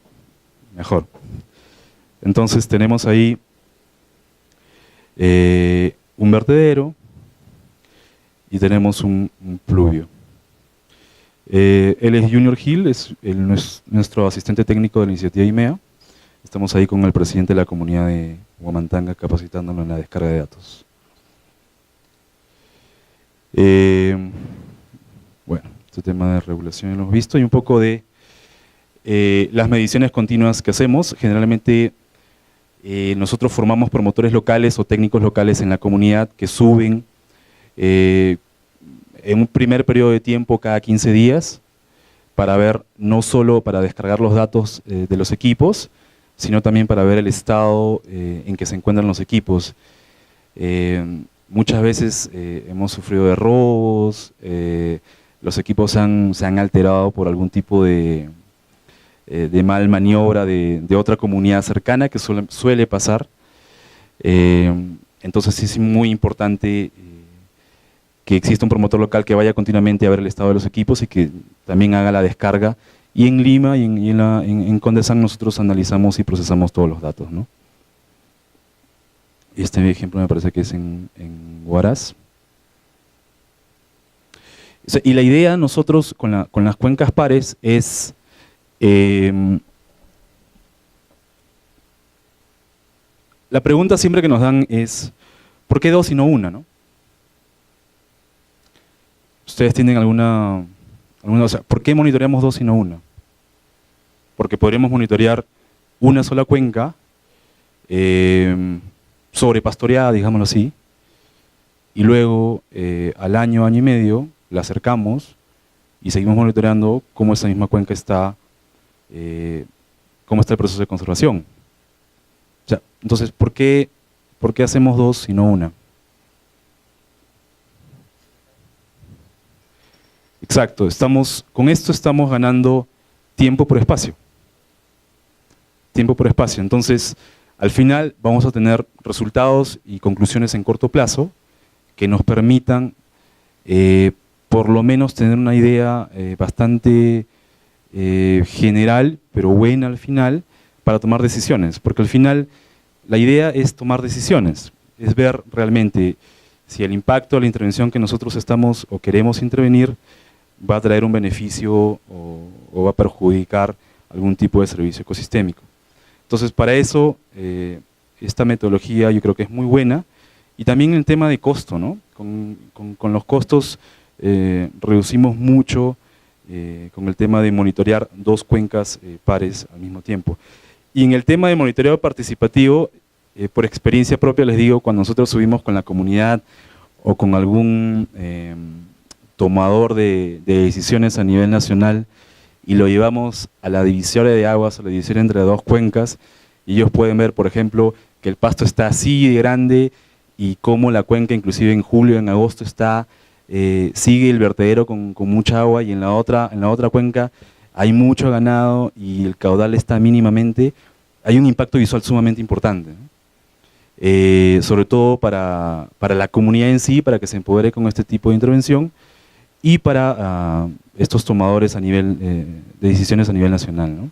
mejor. Entonces tenemos ahí un vertedero y tenemos un pluvio. Él es Junior Hill, es nuestro asistente técnico de la iniciativa IMEA. Estamos ahí con el presidente de la comunidad de Huamantanga capacitándolo en la descarga de datos. Bueno, este tema de regulación ya lo hemos visto y un poco de las mediciones continuas que hacemos. Generalmente nosotros formamos promotores locales o técnicos locales en la comunidad que suben en un primer periodo de tiempo cada 15 días para ver, no solo para descargar los datos de los equipos, sino también para ver el estado en que se encuentran los equipos. Muchas veces hemos sufrido de robos, los equipos se han alterado por algún tipo de mal maniobra de otra comunidad cercana, que suele pasar. Entonces sí es muy importante que exista un promotor local que vaya continuamente a ver el estado de los equipos y que también haga la descarga. Y en Lima y en Condesán nosotros analizamos y procesamos todos los datos, ¿no? Este ejemplo me parece que es en Huaraz. Y la idea nosotros con las cuencas pares es la pregunta siempre que nos dan es ¿por qué 2 y no 1, no? ¿Ustedes tienen alguna o sea, ¿por qué monitoreamos 2 y no 1? Porque podríamos monitorear una sola cuenca sobrepastoreada, digámoslo así, y luego al año y medio la acercamos y seguimos monitoreando cómo esa misma cuenca está, cómo está el proceso de conservación. O sea, entonces, ¿por qué hacemos 2 y no 1? Exacto, con esto estamos ganando tiempo por espacio. Tiempo por espacio. Entonces, al final vamos a tener resultados y conclusiones en corto plazo que nos permitan por lo menos tener una idea bastante general, pero buena al final, para tomar decisiones. Porque al final la idea es tomar decisiones, es ver realmente si el impacto de la intervención que nosotros estamos o queremos intervenir va a traer un beneficio o va a perjudicar algún tipo de servicio ecosistémico. Entonces, para eso, esta metodología yo creo que es muy buena, y también el tema de costo, ¿no? Con los costos reducimos mucho con el tema de monitorear 2 cuencas pares al mismo tiempo. Y en el tema de monitoreo participativo, por experiencia propia les digo, cuando nosotros subimos con la comunidad o con algún tomador de decisiones a nivel nacional y lo llevamos a la divisoria de aguas, a la división entre dos cuencas, y ellos pueden ver, por ejemplo, que el pasto está así de grande y cómo la cuenca, inclusive en julio, en agosto, sigue el vertedero con mucha agua, y en la otra cuenca hay mucho ganado y el caudal está mínimamente. Hay un impacto visual sumamente importante, ¿no? Sobre todo para la comunidad en sí, para que se empodere con este tipo de intervención, y para estos tomadores a nivel de decisiones a nivel nacional, ¿no?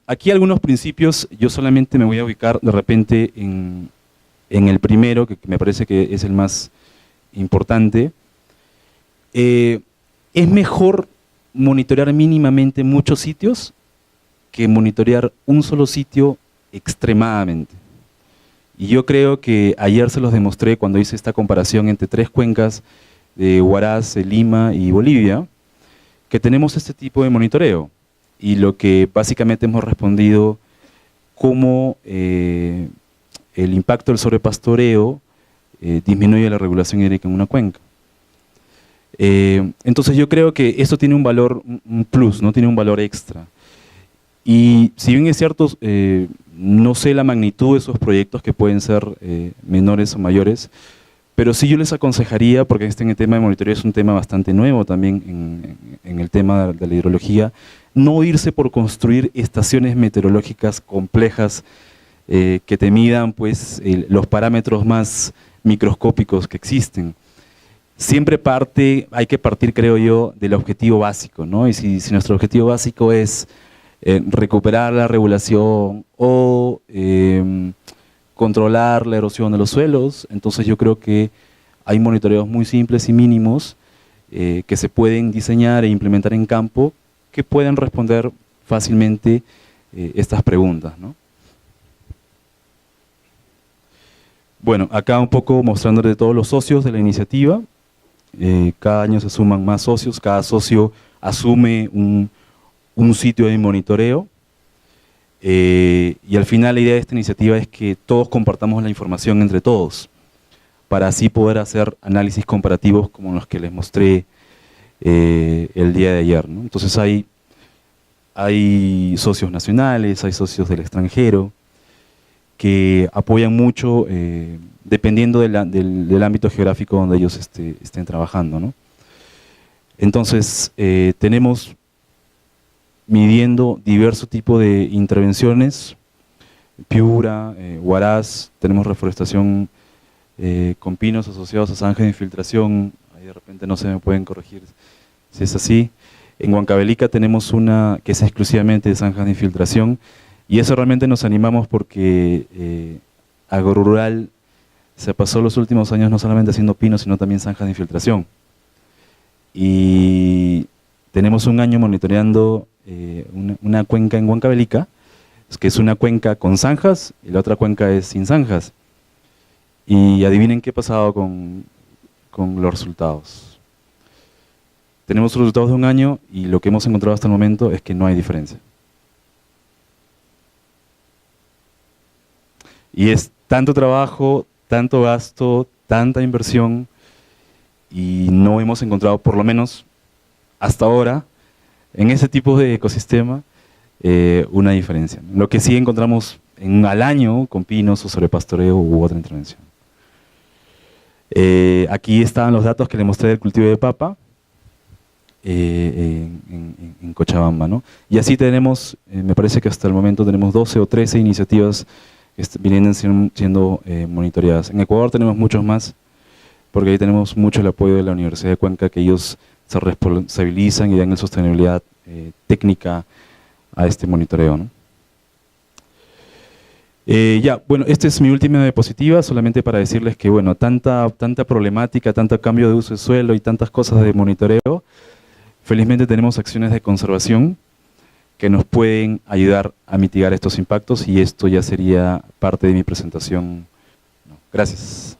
Aquí algunos principios, yo solamente me voy a ubicar de repente en el primero, que me parece que es el más importante. Es mejor monitorear mínimamente muchos sitios que monitorear un solo sitio extremadamente. Y yo creo que ayer se los demostré cuando hice esta comparación entre 3 cuencas de Huaraz, Lima y Bolivia, que tenemos este tipo de monitoreo. Y lo que básicamente hemos respondido, cómo el impacto del sobrepastoreo disminuye la regulación hídrica en una cuenca. Entonces yo creo que esto tiene un valor, un plus, ¿no? Tiene un valor extra. Y si bien es cierto, no sé la magnitud de esos proyectos, que pueden ser menores o mayores, pero sí yo les aconsejaría, porque el tema de monitoreo es un tema bastante nuevo también en el tema de la hidrología, no irse por construir estaciones meteorológicas complejas que te midan pues, los parámetros más microscópicos que existen. Siempre hay que partir, creo yo, del objetivo básico, ¿no? Y si nuestro objetivo básico es recuperar la regulación o controlar la erosión de los suelos, entonces yo creo que hay monitoreos muy simples y mínimos que se pueden diseñar e implementar en campo, que pueden responder fácilmente estas preguntas, ¿no? Bueno, acá un poco mostrándoles todos los socios de la iniciativa. Cada año se suman más socios, cada socio asume un sitio de monitoreo, y al final la idea de esta iniciativa es que todos compartamos la información entre todos, para así poder hacer análisis comparativos como los que les mostré el día de ayer, ¿no? Entonces hay socios nacionales, hay socios del extranjero, que apoyan mucho dependiendo del ámbito geográfico donde ellos estén trabajando, ¿no? Entonces, tenemos midiendo diversos tipos de intervenciones, Piura, Huaraz, tenemos reforestación con pinos asociados a zanjas de infiltración, ahí de repente no se me pueden corregir si es así. En Huancavelica tenemos una que es exclusivamente de zanjas de infiltración, y eso realmente nos animamos porque Agrorural se pasó los últimos años no solamente haciendo pinos, sino también zanjas de infiltración. Y tenemos un año monitoreando una cuenca en Huancavelica, que es una cuenca con zanjas y la otra cuenca es sin zanjas. Y adivinen qué ha pasado con los resultados. Tenemos los resultados de un año y lo que hemos encontrado hasta el momento es que no hay diferencia. Y es tanto trabajo, tanto gasto, tanta inversión, y no hemos encontrado, por lo menos hasta ahora, en ese tipo de ecosistema, una diferencia. Lo que sí encontramos al año con pinos o sobrepastoreo u otra intervención. Aquí estaban los datos que les mostré del cultivo de papa en Cochabamba, ¿no? Y así tenemos, me parece que hasta el momento tenemos 12 o 13 iniciativas que vienen siendo monitoreadas. En Ecuador tenemos muchos más, porque ahí tenemos mucho el apoyo de la Universidad de Cuenca, que ellos se responsabilizan y dan la sostenibilidad técnica a este monitoreo, ¿no? Bueno, esta es mi última diapositiva, solamente para decirles que, bueno, tanta problemática, tanto cambio de uso de suelo y tantas cosas de monitoreo, felizmente tenemos acciones de conservación que nos pueden ayudar a mitigar estos impactos, y esto ya sería parte de mi presentación. Gracias.